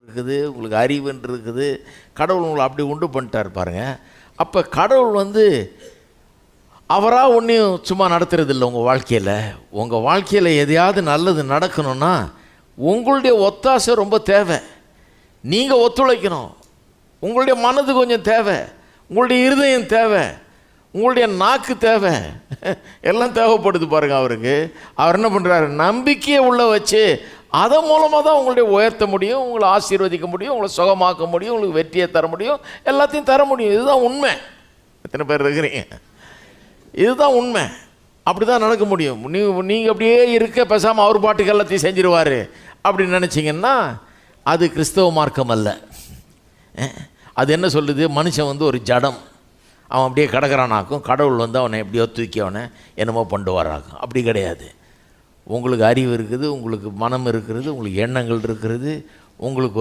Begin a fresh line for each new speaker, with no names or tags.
இருக்குது, உங்களுக்கு அறிவுன்னு இருக்குது. கடவுள் உங்களை அப்படி உண்டு பண்ணிட்டார் பாருங்க. அப்போ கடவுள் அவராக ஒன்றையும் சும்மா நடத்துறது இல்லை. உங்கள் வாழ்க்கையில் எதையாவது நல்லது நடக்கணும்னா உங்களுடைய ஒத்தாசை ரொம்ப தேவை. நீங்கள் ஒத்துழைக்கணும். உங்களுடைய மனது கொஞ்சம் தேவை, உங்களுடைய இருதயம் தேவை, உங்களுடைய நாக்கு தேவை, எல்லாம் தேவைப்படுது பாருங்கள். அவர் என்ன பண்ணுறாரு, நம்பிக்கையை உள்ள வச்சு அதன் மூலமாக தான் உங்களுடைய உயர்த்த முடியும், உங்களை ஆசீர்வதிக்க முடியும், உங்களை சுகமாக்க முடியும், உங்களுக்கு வெற்றியை தர முடியும், எல்லாத்தையும் தர முடியும். இதுதான் உண்மை. எத்தனை பேர் இருக்கிறீங்க? இதுதான் உண்மை. அப்படி தான் நடக்க முடியும். நீங்கள் அப்படியே இருக்க பேசாமல் அவர் பாட்டுக்கு எல்லாத்தையும் செஞ்சிருவார் அப்படின்னு நினச்சிங்கன்னா அது கிறிஸ்தவ மார்க்கம் அல்ல. அது என்ன சொல்லுது, மனுஷன் ஒரு ஜடம், அவன் அப்படியே கிடக்கிறானாக்கும், கடவுள் அவனை எப்படியோ தூக்கி அவனை என்னமோ கொண்டு வராக்கும். அப்படி கிடையாது. உங்களுக்கு அறிவு இருக்குது, உங்களுக்கு மனம் இருக்கிறது, உங்களுக்கு எண்ணங்கள் இருக்கிறது, உங்களுக்கு ஒரு